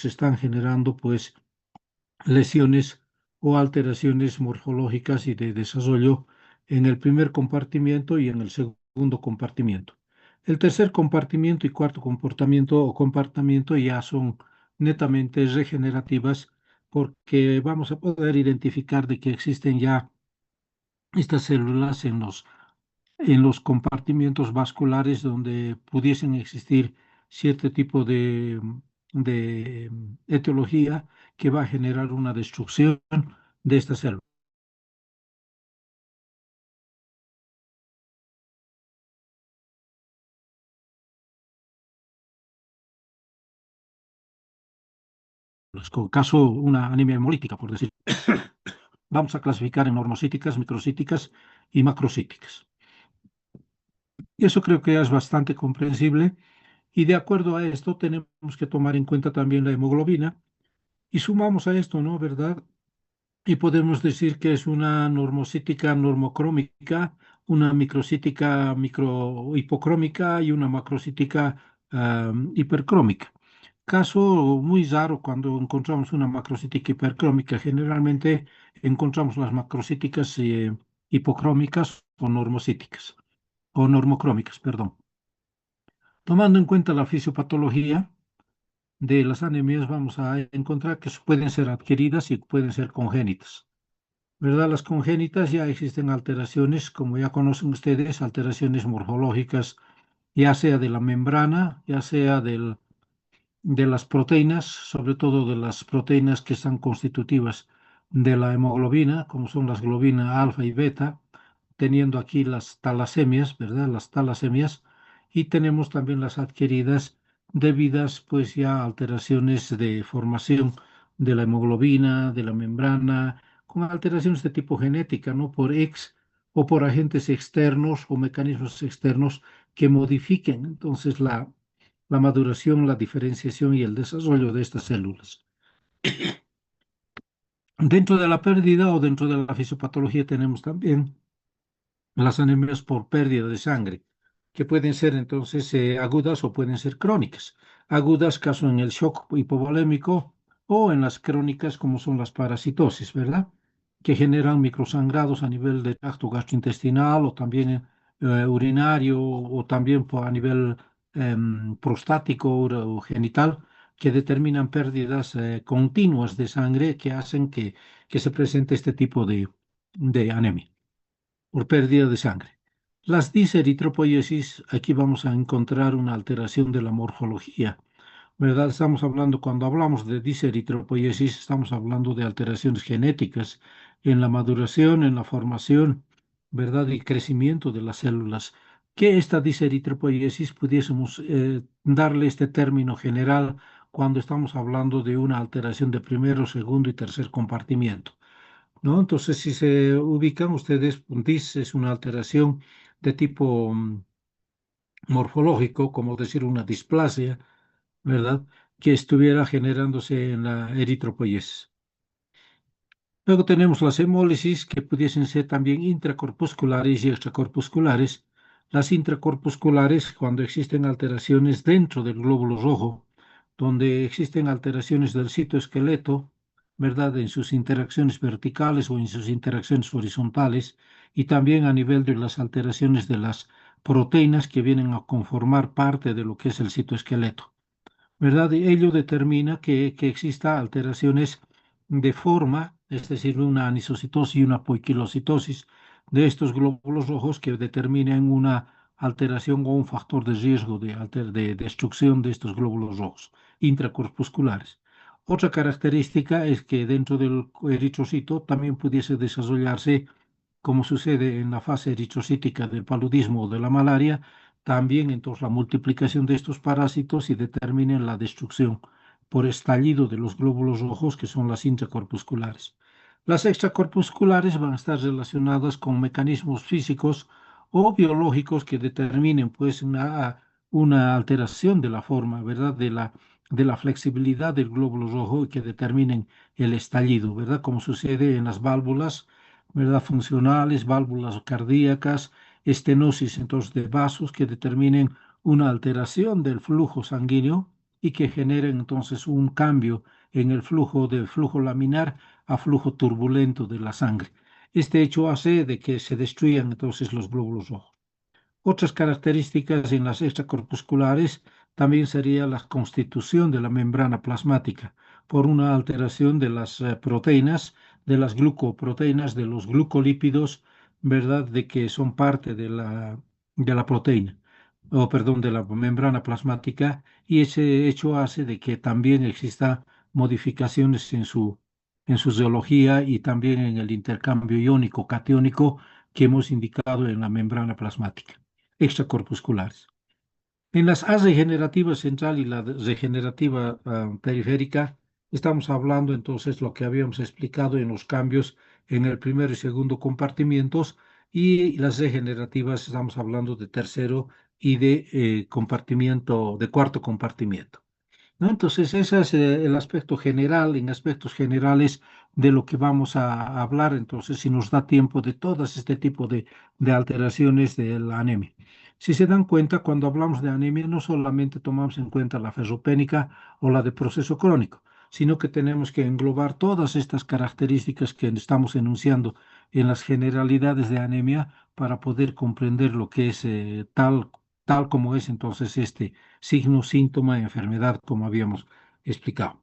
se están generando pues lesiones o alteraciones morfológicas y de desarrollo en el primer compartimiento y en el segundo compartimiento. El tercer compartimiento y cuarto comportamiento o compartimiento ya son netamente regenerativas porque vamos a poder identificar de que existen ya estas células en los compartimientos vasculares donde pudiesen existir cierto tipo de etiología que va a generar una destrucción de estas células, con caso una anemia hemolítica, por decir. Vamos a clasificar en normocíticas, microcíticas y macrocíticas. Y eso creo que es bastante comprensible y de acuerdo a esto tenemos que tomar en cuenta también la hemoglobina y sumamos a esto, ¿no? ¿Verdad? Y podemos decir que es una normocítica normocrómica, una microcítica microhipocrómica y una macrocítica hipercrómica. Caso muy raro cuando encontramos una macrocítica hipercrómica. Generalmente encontramos las macrocíticas hipocrómicas o normocíticas, o normocrómicas, perdón. Tomando en cuenta la fisiopatología de las anemias, vamos a encontrar que pueden ser adquiridas y pueden ser congénitas. ¿Verdad? Las congénitas ya existen alteraciones, como ya conocen ustedes, alteraciones morfológicas, ya sea de la membrana, ya sea de las proteínas, sobre todo de las proteínas que están constitutivas de la hemoglobina, como son las globinas alfa y beta, teniendo aquí las talasemias, ¿verdad? Las talasemias, y tenemos también las adquiridas debidas pues ya a alteraciones de formación de la hemoglobina, de la membrana, con alteraciones de tipo genética, ¿no? Por o por agentes externos o mecanismos externos que modifiquen entonces la maduración, la diferenciación y el desarrollo de estas células. Dentro de la pérdida o dentro de la fisiopatología tenemos también las anemias por pérdida de sangre, que pueden ser entonces agudas o pueden ser crónicas. Agudas, caso en el shock hipovolémico, o en las crónicas, como son las parasitosis, ¿verdad? Que generan microsangrados a nivel de tracto gastrointestinal o también urinario o también a nivel prostático o genital, que determinan pérdidas continuas de sangre que hacen que se presente este tipo de anemia por pérdida de sangre. Las diseritropoiesis, aquí vamos a encontrar una alteración de la morfología, ¿verdad? Estamos hablando, cuando hablamos de diseritropoiesis, estamos hablando de alteraciones genéticas en la maduración, en la formación, ¿verdad? Y crecimiento de las células. Que esta diseritropoiesis pudiésemos darle este término general cuando estamos hablando de una alteración de primero, segundo y tercer compartimiento. ¿No? Entonces, si se ubican ustedes, DIS es una alteración de tipo morfológico, como decir una displasia, ¿verdad? Que estuviera generándose en la eritropoyesis. Luego tenemos las hemólisis, que pudiesen ser también intracorpusculares y extracorpusculares. Las intracorpusculares, cuando existen alteraciones dentro del glóbulo rojo, donde existen alteraciones del citoesqueleto, ¿verdad? En sus interacciones verticales o en sus interacciones horizontales, y también a nivel de las alteraciones de las proteínas que vienen a conformar parte de lo que es el citoesqueleto. ¿Verdad? Y ello determina que exista alteraciones de forma, es decir, una anisocitosis y una poiquilocitosis de estos glóbulos rojos que determinen una alteración o un factor de riesgo de destrucción de estos glóbulos rojos intracorpusculares. Otra característica es que dentro del eritrocito también pudiese desarrollarse, como sucede en la fase eritrocítica del paludismo o de la malaria, también entonces la multiplicación de estos parásitos y determinen la destrucción por estallido de los glóbulos rojos, que son las intracorpusculares. Las extracorpusculares van a estar relacionadas con mecanismos físicos o biológicos que determinen pues una alteración de la forma, ¿verdad? De la flexibilidad del glóbulo rojo y que determinen el estallido, ¿verdad? Como sucede en las válvulas, ¿verdad? Funcionales, válvulas cardíacas, estenosis entonces de vasos que determinen una alteración del flujo sanguíneo y que generen entonces un cambio en el flujo de flujo laminar a flujo turbulento de la sangre. Este hecho hace de que se destruyan entonces los glóbulos rojos. Otras características en las extracorpusculares también sería la constitución de la membrana plasmática por una alteración de las proteínas, de las glucoproteínas, de los glucolípidos, ¿verdad? De que son parte de la proteína, o perdón, de la membrana plasmática, y ese hecho hace de que también exista modificaciones en su zoología y también en el intercambio iónico catiónico que hemos indicado en la membrana plasmática extracorpusculares. En las A regenerativa central y la regenerativa periférica, estamos hablando entonces lo que habíamos explicado en los cambios en el primer y segundo compartimientos, y las regenerativas estamos hablando de tercero y de compartimiento, de cuarto compartimiento, ¿no? Entonces, ese es el aspecto general, en aspectos generales de lo que vamos a hablar, entonces, si nos da tiempo de todas este tipo de alteraciones de la anemia. Si se dan cuenta, cuando hablamos de anemia, no solamente tomamos en cuenta la ferropénica o la de proceso crónico, sino que tenemos que englobar todas estas características que estamos enunciando en las generalidades de anemia para poder comprender lo que es tal como es entonces este signo, síntoma, enfermedad, como habíamos explicado.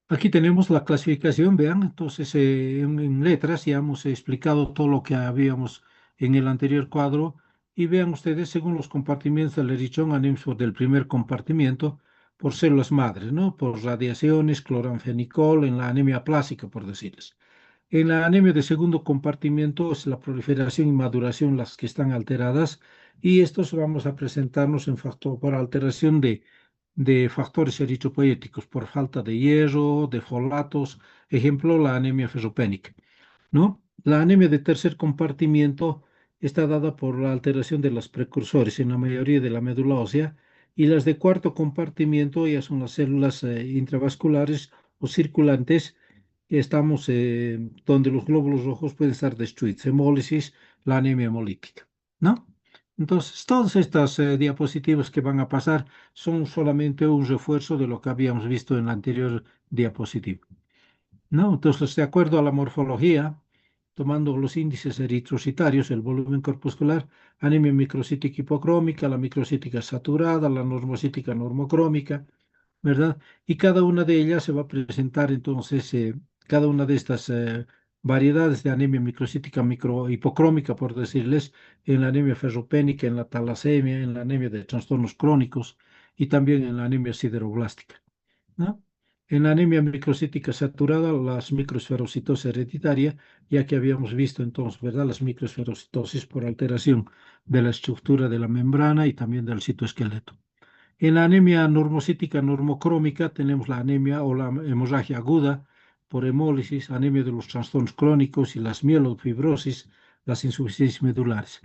Aquí tenemos la clasificación, vean, entonces en letras ya hemos explicado todo lo que habíamos en el anterior cuadro, y vean ustedes, según los compartimientos del erichón anemia del primer compartimiento, por células madres, ¿no? Por radiaciones, cloranfenicol, en la anemia plástica, por decirles. En la anemia de segundo compartimiento es la proliferación y maduración las que están alteradas, y estos vamos a presentarnos por alteración de factores eritropoyéticos, por falta de hierro, de folatos, ejemplo, la anemia ferropénica, ¿no? La anemia de tercer compartimiento está dada por la alteración de los precursores en la mayoría de la médula ósea, y las de cuarto compartimiento ya son las células intravasculares o circulantes, estamos donde los glóbulos rojos pueden estar destruidos, hemólisis, la anemia hemolítica, ¿no? Entonces, todas estas diapositivas que van a pasar son solamente un refuerzo de lo que habíamos visto en la anterior diapositiva, ¿no? Entonces, de acuerdo a la morfología, tomando los índices eritrocitarios, el volumen corpuscular, anemia microcítica hipocrómica, la microcítica saturada, la normocítica normocrómica, ¿verdad? Y cada una de ellas se va a presentar entonces, cada una de estas variedades de anemia microcítica hipocrómica, por decirles, en la anemia ferropénica, en la talasemia, en la anemia de trastornos crónicos y también en la anemia sideroblástica, ¿no? En la anemia microcítica saturada, las microesferocitosis hereditaria, ya que habíamos visto entonces, ¿verdad? Las microesferocitosis por alteración de la estructura de la membrana y también del citoesqueleto. En la anemia normocítica normocrómica tenemos la anemia o la hemorragia aguda por hemólisis, anemia de los trastornos crónicos y las mielofibrosis, las insuficiencias medulares.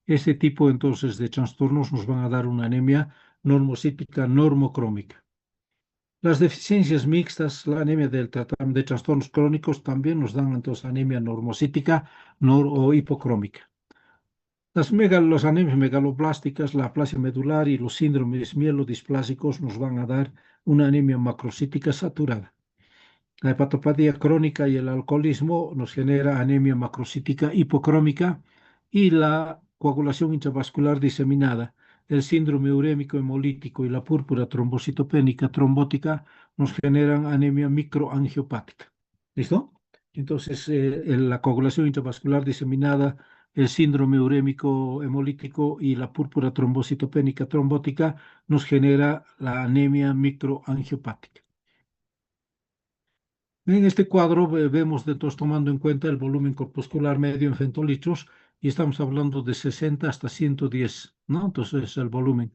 Este tipo entonces de trastornos nos van a dar una anemia normocítica normocrómica. Las deficiencias mixtas, la anemia de trastornos crónicos, también nos dan entonces anemia normocítica o hipocrómica. Las anemias megaloblásticas, la aplasia medular y los síndromes mielodisplásicos nos van a dar una anemia macrocítica saturada. La hepatopatía crónica y el alcoholismo nos genera anemia macrocítica hipocrómica, y la coagulación intravascular diseminada, el síndrome urémico hemolítico y la púrpura trombocitopénica trombótica nos generan anemia microangiopática. ¿Listo? Entonces, la coagulación intravascular diseminada, el síndrome urémico hemolítico y la púrpura trombocitopénica trombótica nos genera la anemia microangiopática. En este cuadro vemos, entonces, tomando en cuenta el volumen corpuscular medio en femtolitros, y estamos hablando de 60 hasta 110, ¿no? Entonces es el volumen.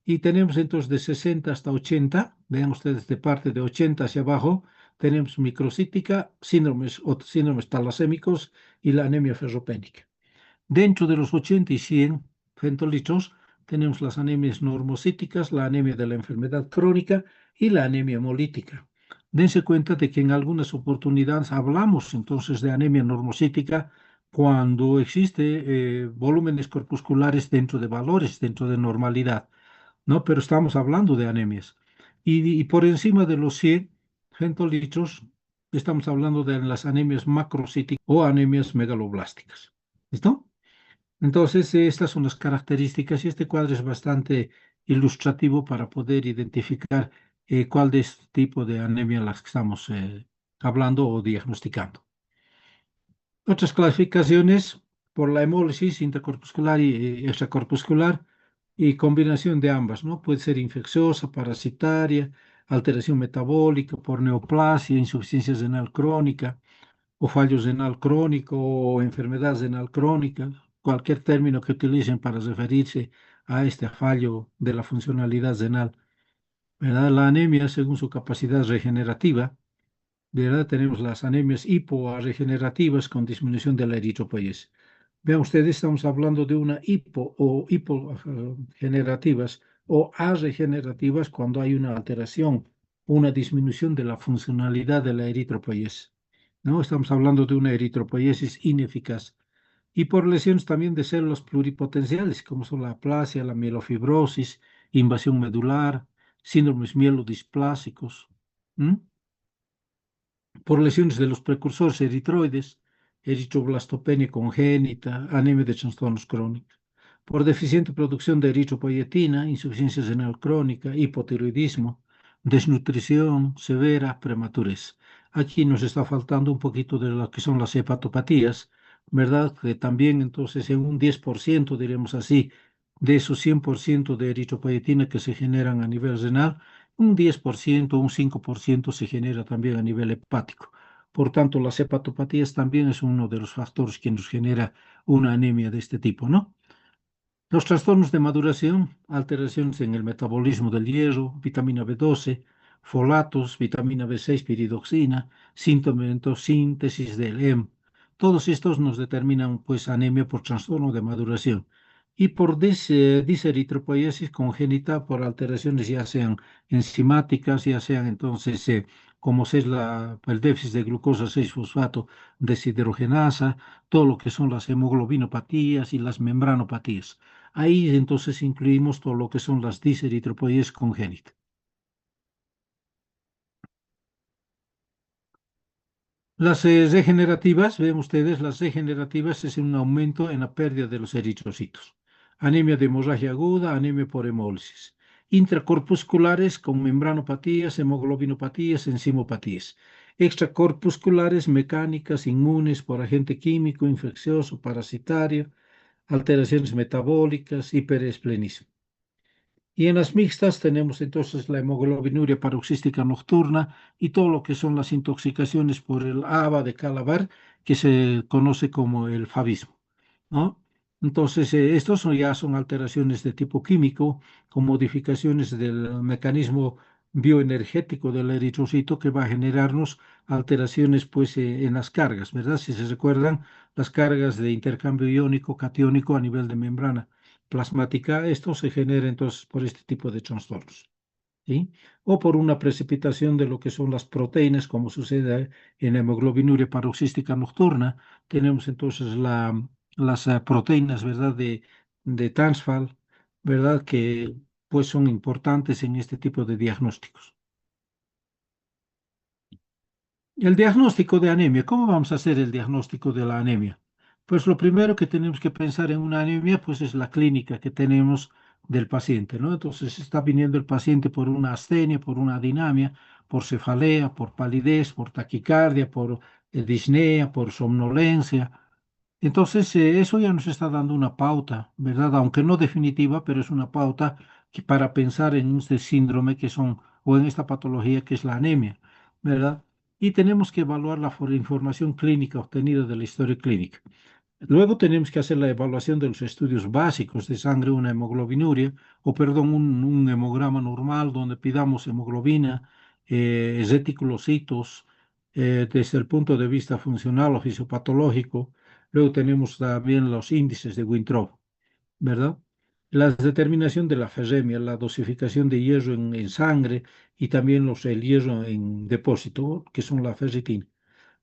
Y tenemos entonces de 60 hasta 80, vean ustedes de parte de 80 hacia abajo, tenemos microcítica, síndromes talasémicos y la anemia ferropénica. Dentro de los 80 y 100 femtolitros tenemos las anemias normocíticas, la anemia de la enfermedad crónica y la anemia hemolítica. Dense cuenta de que en algunas oportunidades hablamos entonces de anemia normocítica cuando existe volúmenes corpusculares dentro de valores, dentro de normalidad. ¿no? Pero estamos hablando de anemias. Y por encima de los 100 centilitros, estamos hablando de las anemias macrocíticas o anemias megaloblásticas. ¿Listo? Entonces, estas son las características y este cuadro es bastante ilustrativo para poder identificar cuál de este tipo de anemia las que estamos hablando o diagnosticando. Otras clasificaciones por la hemólisis intercorpuscular y extracorpuscular y combinación de ambas, ¿no? Puede ser infecciosa, parasitaria, alteración metabólica por neoplasia, insuficiencia renal crónica o fallo renal crónico o enfermedad renal crónica, cualquier término que utilicen para referirse a este fallo de la funcionalidad renal, ¿verdad? La anemia, según su capacidad regenerativa, ¿verdad? Tenemos las anemias hiporegenerativas con disminución de la eritropoiesis. Vean ustedes, estamos hablando de una hipogenerativas o arregenerativas cuando hay una alteración, una disminución de la funcionalidad de la eritropoiesis. ¿No? Estamos hablando de una eritropoiesis ineficaz. Y por lesiones también de células pluripotenciales, como son la aplasia, la mielofibrosis, invasión medular, síndromes mielodisplásicos. ¿Mm? Por lesiones de los precursores eritroides, eritroblastopenia congénita, anemia de trastornos crónicos, por deficiente producción de eritropoietina, insuficiencia renal crónica, hipotiroidismo, desnutrición severa, prematurez. Aquí nos está faltando un poquito de lo que son las hepatopatías, ¿verdad? Que también entonces en un 10%, diremos así, de esos 100% de eritropoietina que se generan a nivel renal, un 10%, un 5% se genera también a nivel hepático. Por tanto, las hepatopatías también es uno de los factores que nos genera una anemia de este tipo, ¿no? Los trastornos de maduración, alteraciones en el metabolismo del hierro, vitamina B12, folatos, vitamina B6, piridoxina, síntesis del hemo. Todos estos nos determinan pues anemia por trastorno de maduración y por diseritropoiesis congénita por alteraciones ya sean enzimáticas, ya sean entonces como es el déficit de glucosa 6-fosfato deshidrogenasa, todo lo que son las hemoglobinopatías y las membranopatías. Ahí entonces incluimos todo lo que son las diseritropoiesis congénitas. Las regenerativas, ven ustedes, las regenerativas es un aumento en la pérdida de los eritrocitos. Anemia de hemorragia aguda, anemia por hemólisis. Intracorpusculares con membranopatías, hemoglobinopatías, enzimopatías. Extracorpusculares mecánicas, inmunes por agente químico, infeccioso, parasitario, alteraciones metabólicas, hiperesplenismo. Y en las mixtas tenemos entonces la hemoglobinuria paroxística nocturna y todo lo que son las intoxicaciones por el haba de Calabar, que se conoce como el favismo, ¿no? Entonces, estos ya son alteraciones de tipo químico, con modificaciones del mecanismo bioenergético del eritrocito que va a generarnos alteraciones pues, en las cargas, ¿verdad? Si se recuerdan, las cargas de intercambio iónico, catiónico a nivel de membrana plasmática, esto se genera entonces por este tipo de trastornos, ¿sí? O por una precipitación de lo que son las proteínas, como sucede en la hemoglobinuria paroxística nocturna, tenemos entonces las proteínas, ¿verdad?, de Transfal, ¿verdad?, que pues son importantes en este tipo de diagnósticos. El diagnóstico de anemia. ¿Cómo vamos a hacer el diagnóstico de la anemia? Pues lo primero que tenemos que pensar en una anemia, pues es la clínica que tenemos del paciente, ¿no? Entonces está viniendo el paciente por una astenia, por una dinamia, por cefalea, por palidez, por taquicardia, por disnea, por somnolencia. Entonces eso ya nos está dando una pauta, ¿verdad? Aunque no definitiva, pero es una pauta para pensar en este síndrome que son, o en esta patología que es la anemia, ¿verdad? Y tenemos que evaluar la información clínica obtenida de la historia clínica. Luego tenemos que hacer la evaluación de los estudios básicos de sangre, una hemoglobinuria, o perdón, un hemograma normal donde pidamos hemoglobina, reticulocitos, desde el punto de vista funcional o fisiopatológico. Luego tenemos también los índices de Winthrop, ¿verdad? La determinación de la ferremia, la dosificación de hierro en sangre y también el hierro en depósito, que son la ferritina.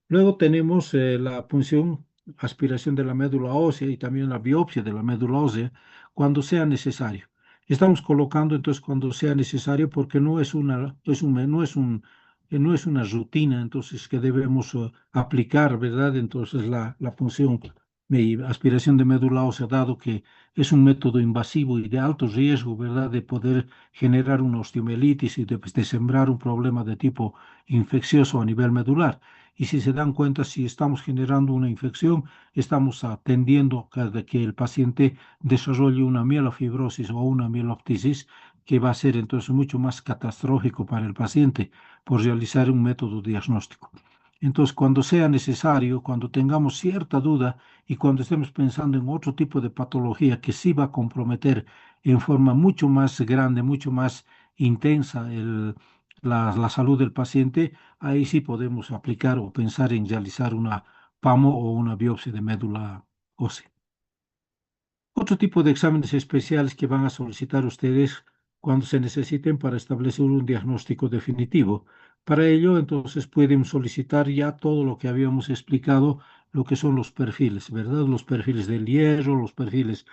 Luego tenemos la punción, aspiración de la médula ósea y también la biopsia de la médula ósea cuando sea necesario. Estamos colocando entonces cuando sea necesario, porque no es una, no es una rutina entonces que debemos aplicar, ¿verdad? Entonces la punción y aspiración de médula ósea, dado que es un método invasivo y de alto riesgo, ¿verdad? De poder generar una osteomielitis y de sembrar un problema de tipo infeccioso a nivel medular. Y si se dan cuenta, si estamos generando una infección, estamos atendiendo a que el paciente desarrolle una mielofibrosis o una mieloptisis, que va a ser entonces mucho más catastrófico para el paciente por realizar un método diagnóstico. Entonces, cuando sea necesario, cuando tengamos cierta duda y cuando estemos pensando en otro tipo de patología que sí va a comprometer en forma mucho más grande, mucho más intensa la salud del paciente, ahí sí podemos aplicar o pensar en realizar una PAMO o una biopsia de médula ósea. Otro tipo de exámenes especiales que van a solicitar ustedes cuando se necesiten para establecer un diagnóstico definitivo. Para ello, entonces pueden solicitar ya todo lo que habíamos explicado, lo que son los perfiles, ¿verdad? Los perfiles del hierro, los perfiles,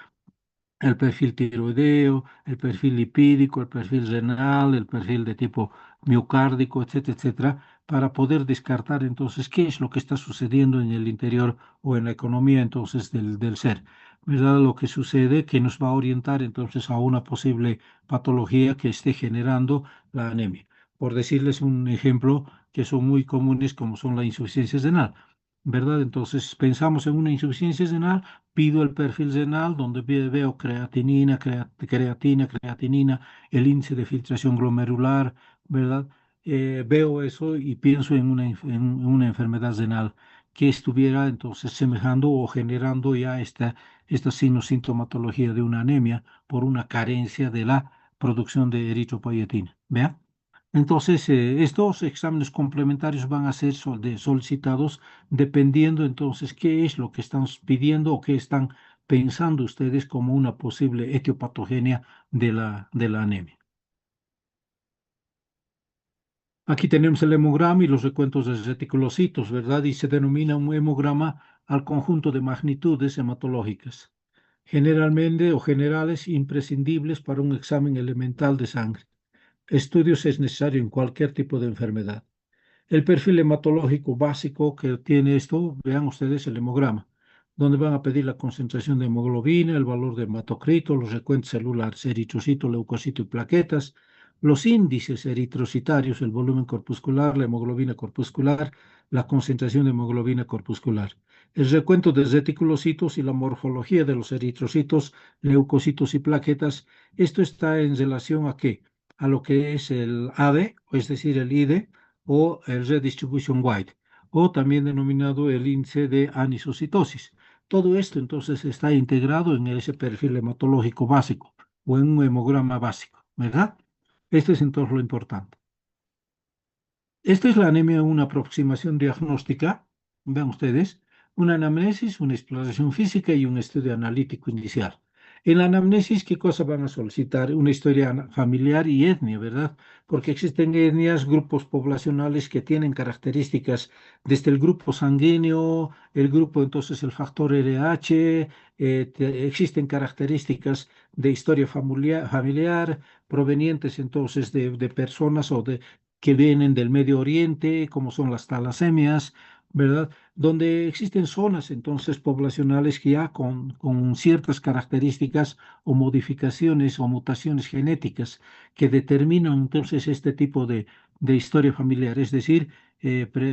el perfil tiroideo, el perfil lipídico, el perfil renal, el perfil de tipo miocárdico, etcétera, etcétera, para poder descartar entonces qué es lo que está sucediendo en el interior o en la economía entonces del ser. ¿Verdad? Lo que sucede que nos va a orientar entonces a una posible patología que esté generando la anemia. Por decirles un ejemplo que son muy comunes como son la insuficiencia renal. ¿Verdad? Entonces pensamos en una insuficiencia renal, pido el perfil renal donde veo creatinina, creatinina, el índice de filtración glomerular, ¿verdad? Veo eso y pienso en en una enfermedad renal que estuviera entonces semejando o generando ya esta sintomatología de una anemia por una carencia de la producción de eritropoyetina. ¿Vea? Entonces, estos exámenes complementarios van a ser solicitados dependiendo entonces qué es lo que están pidiendo o qué están pensando ustedes como una posible etiopatogenia de la anemia. Aquí tenemos el hemograma y los recuentos de reticulocitos, ¿verdad? Y se denomina un hemograma al conjunto de magnitudes hematológicas, generalmente o generales imprescindibles para un examen elemental de sangre. Estudios es necesario en cualquier tipo de enfermedad. El perfil hematológico básico que tiene esto, vean ustedes el hemograma, donde van a pedir la concentración de hemoglobina, el valor de hematocrito, los recuentos celulares, eritrocito, leucocito y plaquetas, los índices eritrocitarios, el volumen corpuscular, la hemoglobina corpuscular, la concentración de hemoglobina corpuscular, el recuento de reticulocitos y la morfología de los eritrocitos, leucocitos y plaquetas. Esto está en relación a qué? A lo que es el AD, es decir, el ID, o el redistribution weight, o también denominado el índice de anisocitosis. Todo esto entonces está integrado en ese perfil hematológico básico o en un hemograma básico, ¿verdad? Esto es entonces lo importante. Esta es la anemia, una aproximación diagnóstica, vean ustedes, una anamnesis, una exploración física y un estudio analítico inicial. En la anamnesis, ¿qué cosa van a solicitar? Una historia familiar y etnia, ¿verdad? Porque existen etnias, grupos poblacionales que tienen características desde el grupo sanguíneo, el grupo, entonces el factor RH, existen características de historia familiar provenientes entonces de personas o de que vienen del Medio Oriente, como son las talasemias, ¿verdad? Donde existen zonas entonces poblacionales que ya con ciertas características o modificaciones o mutaciones genéticas que determinan entonces este tipo de historia familiar, es decir,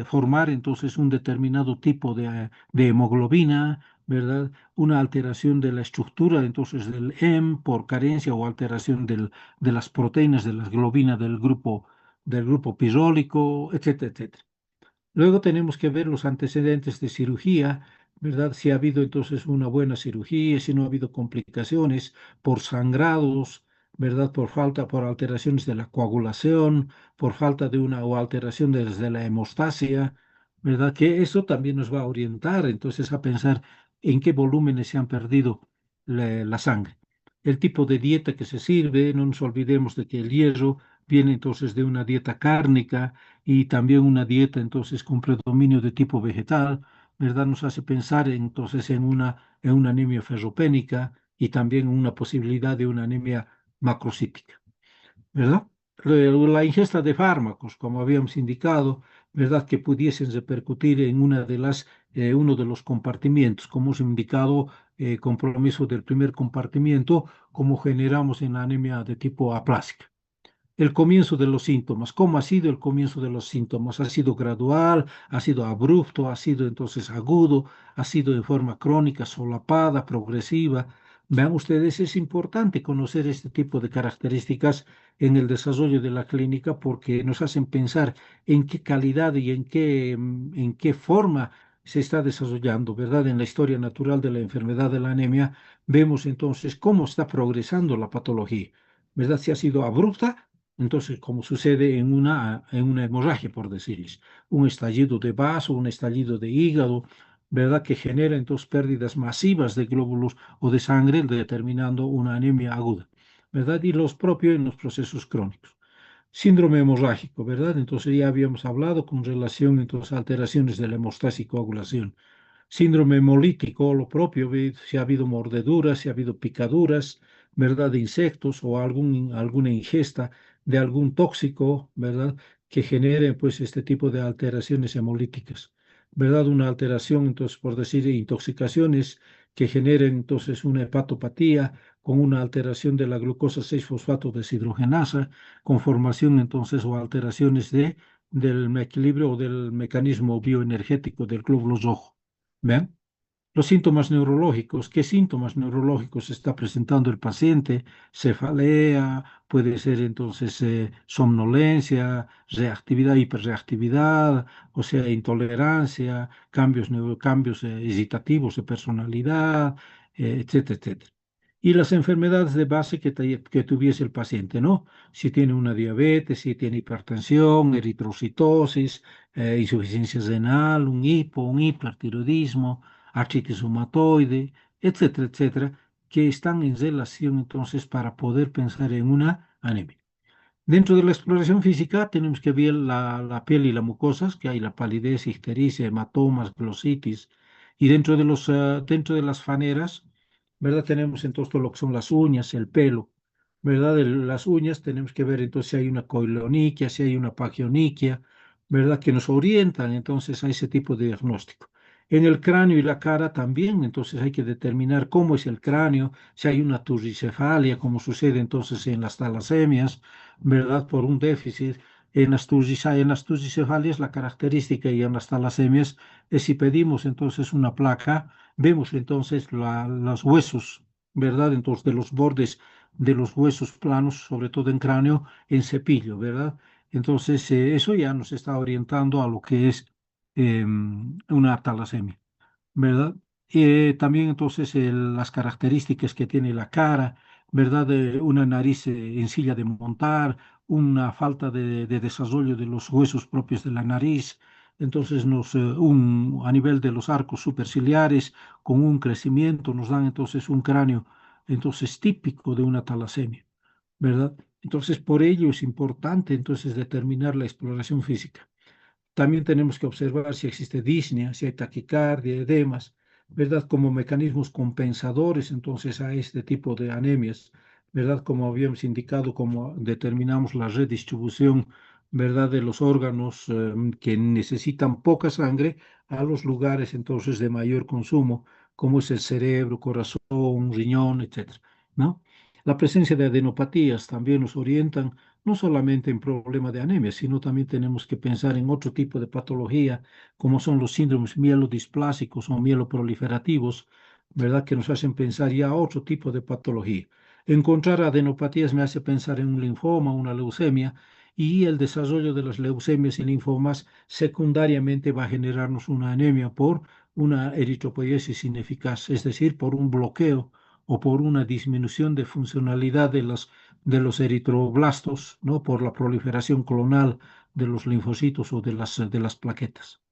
formar entonces un determinado tipo de hemoglobina, ¿verdad? Una alteración de la estructura entonces del M por carencia o alteración de las proteínas de la globina del grupo pirólico, etcétera, etcétera. Luego tenemos que ver los antecedentes de cirugía, ¿verdad? Si ha habido entonces una buena cirugía, si no ha habido complicaciones por sangrados, ¿verdad? Por falta, por alteraciones de la coagulación, por falta de una o alteración desde la hemostasia, ¿verdad? Que eso también nos va a orientar entonces a pensar en qué volúmenes se han perdido la sangre. El tipo de dieta que se sirve, no nos olvidemos de que el hierro viene entonces de una dieta cárnica y también una dieta entonces con predominio de tipo vegetal, ¿verdad? Nos hace pensar entonces en una anemia ferropénica y también una posibilidad de una anemia macrocítica, ¿verdad? La ingesta de fármacos, como habíamos indicado, ¿verdad? Que pudiesen repercutir en uno de los compartimientos, como hemos indicado, compromiso del primer compartimiento, como generamos en la anemia de tipo aplásica. El comienzo de los síntomas. ¿Cómo ha sido el comienzo de los síntomas? ¿Ha sido gradual? ¿Ha sido abrupto? ¿Ha sido entonces agudo? ¿Ha sido de forma crónica, solapada, progresiva? Vean ustedes, es importante conocer este tipo de características en el desarrollo de la clínica porque nos hacen pensar en qué calidad y en qué forma se está desarrollando, ¿verdad? En la historia natural de la enfermedad de la anemia, vemos entonces cómo está progresando la patología, ¿verdad? Si ha sido abrupta, entonces, como sucede en una hemorragia, por decirles, un estallido de vaso, un estallido de hígado, ¿verdad? Que genera entonces pérdidas masivas de glóbulos o de sangre, determinando una anemia aguda, ¿verdad? Y los propios en los procesos crónicos. Síndrome hemorrágico, ¿verdad? Entonces ya habíamos hablado con relación entonces a alteraciones de la hemostasis y coagulación. Síndrome hemolítico, lo propio, si ha habido mordeduras, si ha habido picaduras, ¿verdad? De insectos o alguna ingesta de algún tóxico, ¿verdad? Que genere, pues, este tipo de alteraciones hemolíticas, ¿verdad? Una alteración, entonces, por decir, intoxicaciones que generen, entonces, una hepatopatía con una alteración de la glucosa 6-fosfato deshidrogenasa, con formación, entonces, o alteraciones del equilibrio o del mecanismo bioenergético del glóbulo rojo. ¿Ven? Los síntomas neurológicos, ¿qué síntomas neurológicos está presentando el paciente? Cefalea, puede ser entonces somnolencia, reactividad, hiperreactividad, o sea, intolerancia, cambios excitativos de personalidad, etcétera, etcétera. Y las enfermedades de base que tuviese el paciente, ¿no? Si tiene una diabetes, si tiene hipertensión, eritrocitosis, insuficiencia renal, un hipertiroidismo, artritis reumatoide, etcétera, etcétera, que están en relación entonces para poder pensar en una anemia. Dentro de la exploración física tenemos que ver la piel y las mucosas, que hay la palidez, ictericia, hematomas, glositis, y dentro de las faneras, ¿verdad? Tenemos entonces todo lo que son las uñas, el pelo, ¿verdad? Las uñas tenemos que ver entonces si hay una coiloniquia, si hay una pagioniquia, ¿verdad? Que nos orientan entonces a ese tipo de diagnóstico. En el cráneo y la cara también, entonces hay que determinar cómo es el cráneo, si hay una turricefalia, como sucede entonces en las talasemias, ¿verdad? Por un déficit. En las turgicefalias la característica y en las talasemias es si pedimos entonces una placa, vemos entonces los huesos, ¿verdad? Entonces de los bordes de los huesos planos, sobre todo en cráneo, en cepillo, ¿verdad? Entonces eso ya nos está orientando a lo que es una talasemia, ¿verdad? También entonces las características que tiene la cara, ¿verdad? Una nariz en silla de montar, una falta de desarrollo de los huesos propios de la nariz, entonces a nivel de los arcos superciliares, con un crecimiento, nos dan entonces un cráneo, entonces típico de una talasemia, ¿verdad? Entonces por ello es importante entonces determinar la exploración física. También tenemos que observar si existe disnea, si hay taquicardia, edemas, ¿verdad? Como mecanismos compensadores entonces a este tipo de anemias, ¿verdad? Como habíamos indicado, como determinamos la redistribución, ¿verdad? De los órganos que necesitan poca sangre a los lugares entonces de mayor consumo, como es el cerebro, corazón, riñón, etcétera, ¿no? La presencia de adenopatías también nos orientan no solamente en problema de anemia, sino también tenemos que pensar en otro tipo de patología, como son los síndromes mielodisplásicos o mieloproliferativos, ¿verdad? Que nos hacen pensar ya a otro tipo de patología. Encontrar adenopatías me hace pensar en un linfoma, una leucemia, y el desarrollo de las leucemias y linfomas secundariamente va a generarnos una anemia por una eritropoiesis ineficaz, es decir, por un bloqueo o por una disminución de funcionalidad de los eritroblastos, ¿no? Por la proliferación clonal de los linfocitos o de las plaquetas.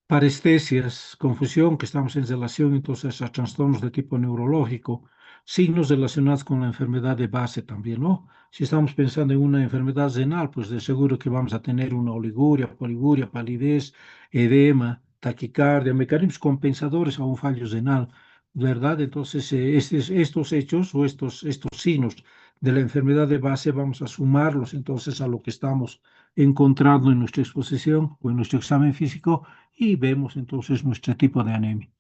Parestesias, confusión, que estamos en relación entonces a trastornos de tipo neurológico, signos relacionados con la enfermedad de base también, ¿no? Si estamos pensando en una enfermedad renal, pues de seguro que vamos a tener una oliguria, poliguria, palidez, edema, taquicardia, mecanismos compensadores a un fallo renal, ¿verdad? Entonces, estos hechos o estos signos de la enfermedad de base vamos a sumarlos entonces a lo que estamos encontrando en nuestra exposición o en nuestro examen físico y vemos entonces nuestro tipo de anemia.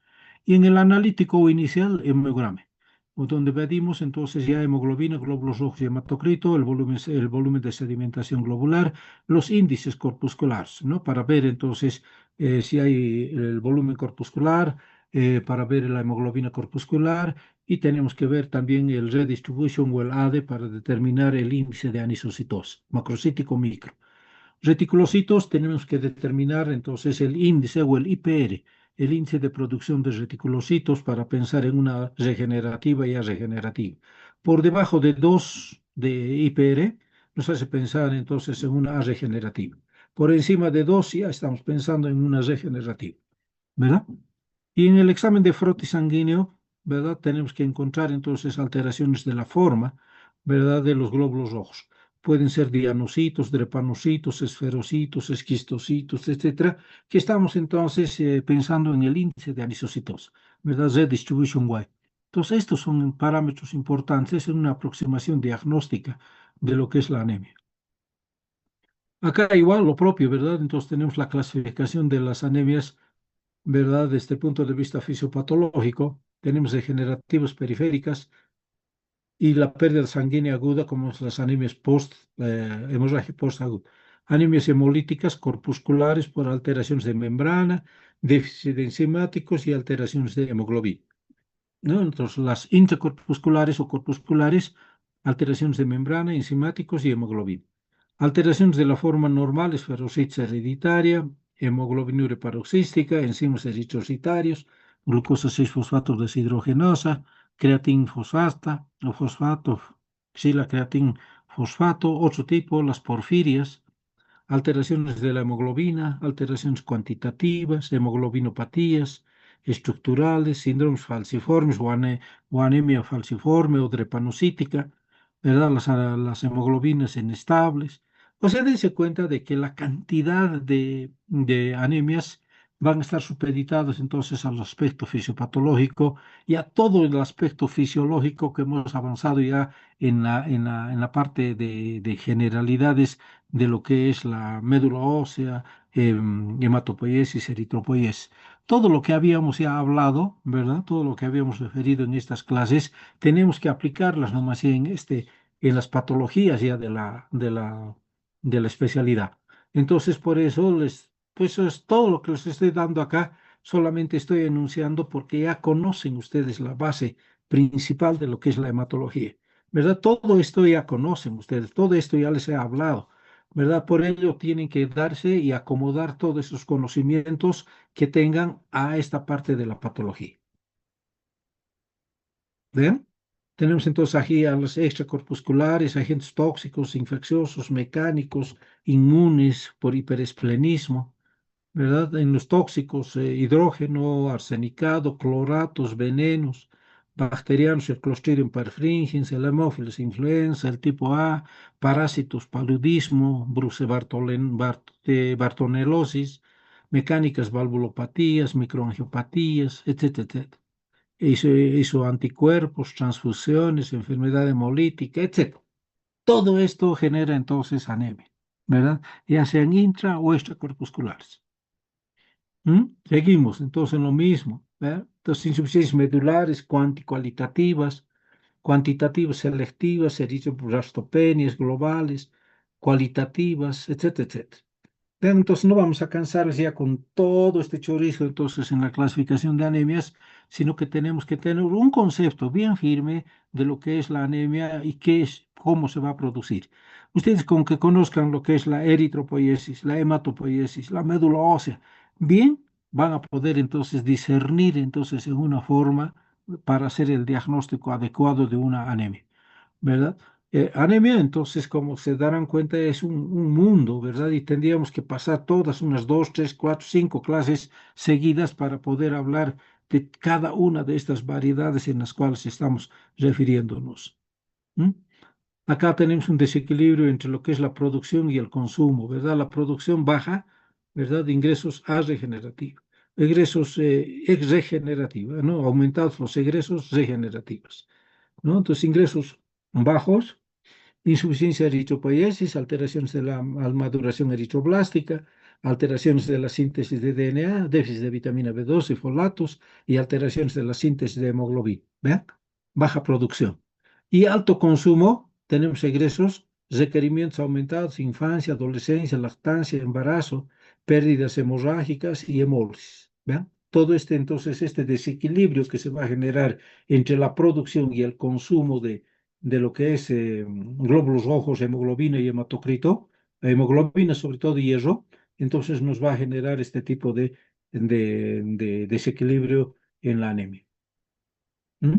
Y en el analítico inicial, hemograma, o donde medimos entonces ya hemoglobina, glóbulos rojos y hematocrito, el volumen de sedimentación globular, los índices corpusculares, ¿no? Para ver entonces si hay el volumen corpuscular, para ver la hemoglobina corpuscular y tenemos que ver también el redistribution o el ADE para determinar el índice de anisocitosis, macrocítico micro. Reticulocitos tenemos que determinar entonces el índice o el IPR, el índice de producción de reticulocitos para pensar en una regenerativa y regenerativa. Por debajo de 2 de IPR nos hace pensar entonces en una regenerativa. Por encima de 2 ya estamos pensando en una regenerativa, ¿verdad? Y en el examen de frotis sanguíneo, ¿verdad? Tenemos que encontrar entonces alteraciones de la forma, ¿verdad? De los glóbulos rojos. Pueden ser dianocitos, drepanocitos, esferocitos, esquistocitos, etcétera, que estamos entonces pensando en el índice de anisocitosis, ¿verdad? Z-distribution Y. Entonces, estos son parámetros importantes en una aproximación diagnóstica de lo que es la anemia. Acá igual lo propio, ¿verdad? Entonces tenemos la clasificación de las anemias, ¿verdad? Desde el punto de vista fisiopatológico, tenemos degenerativas periféricas y la pérdida sanguínea aguda, como las anemias hemorragia post-aguda. Anemias hemolíticas corpusculares por alteraciones de membrana, déficit de enzimáticos y alteraciones de hemoglobina, ¿no? Entonces, las intercorpusculares o corpusculares, alteraciones de membrana, enzimáticos y hemoglobina. Alteraciones de la forma normal, esferocitis hereditaria, hemoglobinúria paroxística, enzimas eritrocitarios, glucosa 6-fosfato deshidrogenasa, creatin fosfata o fosfato, xilacreatin fosfato, otro tipo, las porfirias, alteraciones de la hemoglobina, alteraciones cuantitativas, hemoglobinopatías estructurales, síndromes falciformes o anemia falciforme o drepanocítica, ¿verdad? Las hemoglobinas inestables. O sea, dense cuenta de que la cantidad de anemias van a estar supeditadas entonces al aspecto fisiopatológico y a todo el aspecto fisiológico que hemos avanzado ya en la parte de generalidades de lo que es la médula ósea, hematopoiesis, eritropoiesis. Todo lo que habíamos ya hablado, ¿verdad? Todo lo que habíamos referido en estas clases, tenemos que aplicarlas nomás en las patologías ya de la especialidad. Entonces, por eso pues eso es todo lo que les estoy dando acá, solamente estoy enunciando porque ya conocen ustedes la base principal de lo que es la hematología, ¿verdad? Todo esto ya conocen ustedes, todo esto ya les he hablado. ¿Verdad? Por ello tienen que darse y acomodar todos esos conocimientos que tengan a esta parte de la patología. ¿Ven? Tenemos entonces aquí a los extracorpusculares, agentes tóxicos, infecciosos, mecánicos, inmunes por hiperesplenismo, ¿verdad? En los tóxicos, hidrógeno, arsenicado, cloratos, venenos, bacterianos, el Clostridium perfringens, el Haemophilus influenza, el tipo A, parásitos, paludismo, bartonelosis, mecánicas, valvulopatías, microangiopatías, etcétera, etcétera. Hizo anticuerpos, transfusiones, enfermedad hemolítica, etcétera. Todo esto genera entonces anemia, ¿verdad? Ya sean intra o extracorpusculares. Seguimos, entonces lo mismo, ¿verdad? Entonces, insuficiencias medulares, cuantitativas selectivas, eritroblastopenias globales, cualitativas, etcétera, etcétera. Entonces no vamos a cansar ya con todo este chorizo entonces en la clasificación de anemias, sino que tenemos que tener un concepto bien firme de lo que es la anemia y qué es, cómo se va a producir. Ustedes con que conozcan lo que es la eritropoiesis, la hematopoiesis, la médula ósea, bien, van a poder entonces discernir entonces en una forma para hacer el diagnóstico adecuado de una anemia, ¿verdad? Anemia, entonces, como se darán cuenta, es un mundo, ¿verdad? Y tendríamos que pasar todas unas 2, 3, 4, 5 clases seguidas para poder hablar de cada una de estas variedades en las cuales estamos refiriéndonos. ¿M? Acá tenemos un desequilibrio entre lo que es la producción y el consumo, ¿verdad? La producción baja, ¿verdad? De ingresos a regenerativa. egresos regenerativos, ¿no? Aumentados los egresos regenerativos, ¿no? Entonces, ingresos bajos, insuficiencia eritropoiesis, alteraciones de la maduración eritroblástica, alteraciones de la síntesis de DNA, déficit de vitamina B12 y folatos y alteraciones de la síntesis de hemoglobina. ¿Vean? Baja producción. Y alto consumo, tenemos egresos, requerimientos aumentados, infancia, adolescencia, lactancia, embarazo, pérdidas hemorrágicas y hemólisis. ¿Vean? Todo entonces, este desequilibrio que se va a generar entre la producción y el consumo de lo que es glóbulos rojos, hemoglobina y hematocrito, hemoglobina sobre todo y hierro, entonces nos va a generar este tipo de desequilibrio en la anemia. ¿Mm?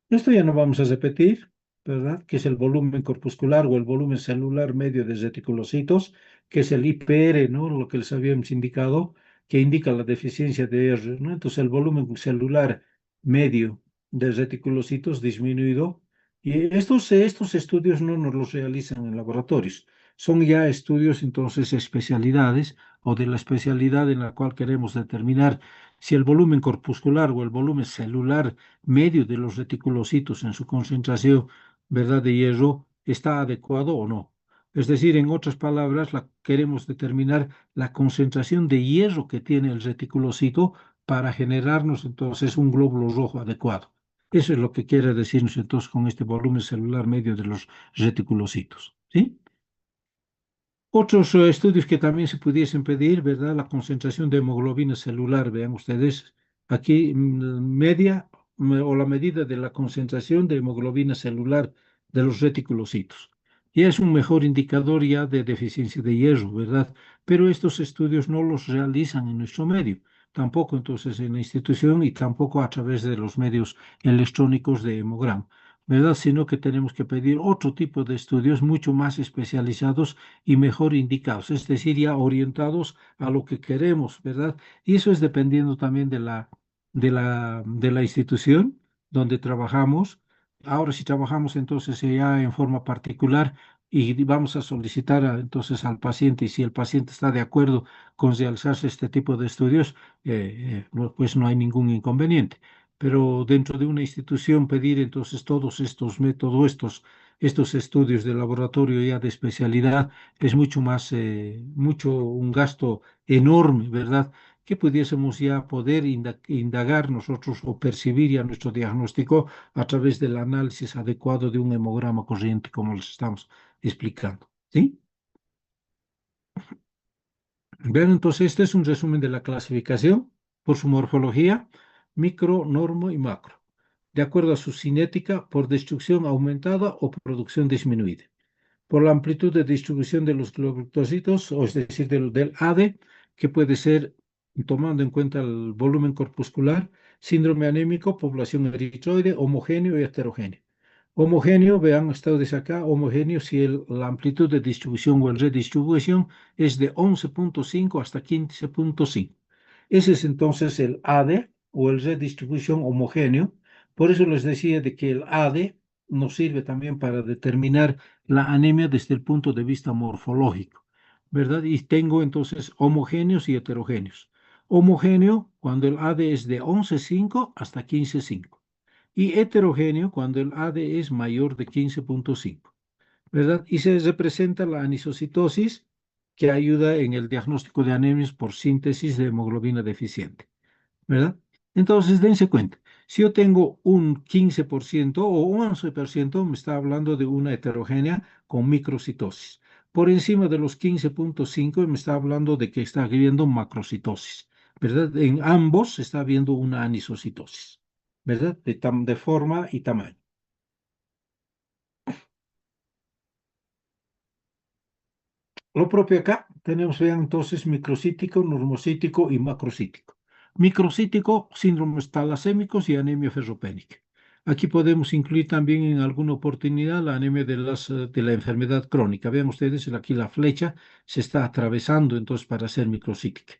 Esto ya no vamos a repetir, ¿verdad? Que es el volumen corpuscular o el volumen celular medio de reticulocitos, que es el IPR, ¿no? Lo que les habíamos indicado, que indica la deficiencia de R, ¿no? Entonces el volumen celular medio de reticulocitos disminuido. Y estos estudios no nos los realizan en laboratorios, son ya estudios entonces especialidades o de la especialidad en la cual queremos determinar si el volumen corpuscular o el volumen celular medio de los reticulocitos en su concentración, ¿verdad?, de hierro está adecuado o no. Es decir, en otras palabras, queremos determinar la concentración de hierro que tiene el reticulocito para generarnos entonces un glóbulo rojo adecuado. Eso es lo que quiere decirnos entonces con este volumen celular medio de los reticulocitos. ¿Sí? Otros estudios que también se pudiesen pedir, ¿verdad? La concentración de hemoglobina celular, vean ustedes, aquí media o la medida de la concentración de hemoglobina celular de los reticulocitos. Y es un mejor indicador ya de deficiencia de hierro, ¿verdad? Pero estos estudios no los realizan en nuestro medio, tampoco entonces en la institución y tampoco a través de los medios electrónicos de hemograma, ¿verdad? Sino que tenemos que pedir otro tipo de estudios mucho más especializados y mejor indicados, es decir, ya orientados a lo que queremos, ¿verdad? Y eso es dependiendo también de la institución donde trabajamos. Ahora, si trabajamos entonces ya en forma particular y vamos a solicitar entonces al paciente, y si el paciente está de acuerdo con realizarse este tipo de estudios, pues no hay ningún inconveniente. Pero dentro de una institución pedir entonces todos estos métodos, estos estudios de laboratorio ya de especialidad, es mucho más, un gasto enorme, ¿verdad? Que pudiésemos ya poder indagar nosotros o percibir ya nuestro diagnóstico a través del análisis adecuado de un hemograma corriente, como les estamos explicando. ¿Sí? Bien, entonces este es un resumen de la clasificación por su morfología, micro, normo y macro, de acuerdo a su cinética por destrucción aumentada o producción disminuida, por la amplitud de distribución de los globocitos, o es decir, del ADE, que puede ser, tomando en cuenta el volumen corpuscular, síndrome anémico, población eritroide, homogéneo y heterogéneo. Homogéneo, vean ustedes acá, homogéneo si la amplitud de distribución o el redistribución es de 11.5 hasta 15.5. Ese es entonces el ADE o el redistribución homogéneo. Por eso les decía de que el ADE nos sirve también para determinar la anemia desde el punto de vista morfológico, ¿verdad? Y tengo entonces homogéneos y heterogéneos. Homogéneo cuando el ADE es de 11.5 hasta 15.5 y heterogéneo cuando el ADE es mayor de 15.5, ¿verdad? Y se representa la anisocitosis que ayuda en el diagnóstico de anemias por síntesis de hemoglobina deficiente, ¿verdad? Entonces, dense cuenta, si yo tengo un 15% o 11%, me está hablando de una heterogénea con microcitosis. Por encima de los 15.5 me está hablando de que está habiendo macrocitosis, ¿verdad? En ambos se está viendo una anisocitosis, ¿verdad? De forma y tamaño. Lo propio acá tenemos, vean, entonces microcítico, normocítico y macrocítico. Microcítico, síndromes talasémicos y anemia ferropénica. Aquí podemos incluir también en alguna oportunidad la anemia de la enfermedad crónica. Vean ustedes, aquí la flecha se está atravesando entonces para ser microcítica,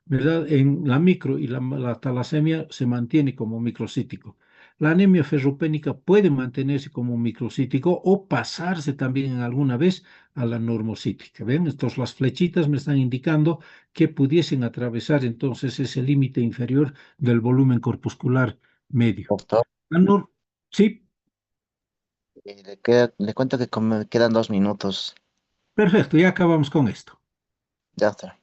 ¿verdad? En la micro y la talasemia se mantiene como microcítico. la anemia ferropénica puede mantenerse como un microcítico o pasarse también alguna vez a la normocítica. ¿Ven? Entonces las flechitas me están indicando que pudiesen atravesar entonces ese límite inferior del volumen corpuscular medio. Doctor, La sí, le cuento que me quedan 2 minutos. perfecto, ya acabamos con esto. Ya está.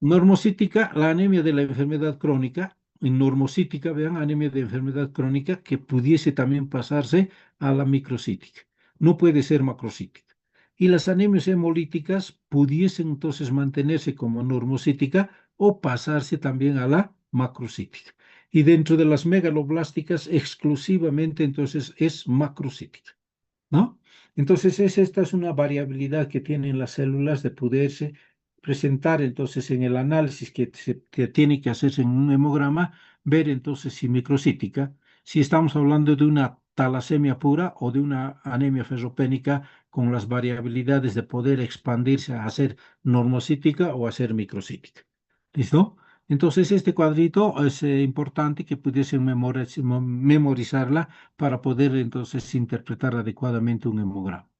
Normocítica, la anemia de la enfermedad crónica, en normocítica, vean, anemia de enfermedad crónica que pudiese también pasarse a la microcítica. No puede ser macrocítica. Y las anemias hemolíticas pudiesen entonces mantenerse como normocítica o pasarse también a la macrocítica. Y dentro de las megaloblásticas, exclusivamente entonces es macrocítica, ¿no? Entonces, esta es una variabilidad que tienen las células de poderse presentar entonces en el análisis que tiene que hacerse en un hemograma, ver entonces si microcítica, si estamos hablando de una talasemia pura o de una anemia ferropénica con las variabilidades de poder expandirse a ser normocítica o a ser microcítica. ¿Listo? Entonces, este cuadrito es importante que pudiesen memorizarla para poder entonces interpretar adecuadamente un hemograma.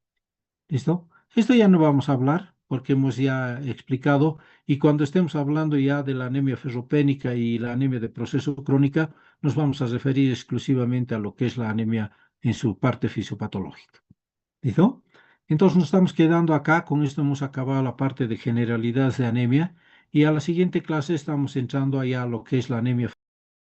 ¿Listo? Esto ya no vamos a hablar porque hemos ya explicado y cuando estemos hablando ya de la anemia ferropénica y la anemia de proceso crónica, nos vamos a referir exclusivamente a lo que es la anemia en su parte fisiopatológica. ¿Listo? Entonces nos estamos quedando acá, con esto hemos acabado la parte de generalidades de anemia y a la siguiente clase estamos entrando allá a lo que es la anemia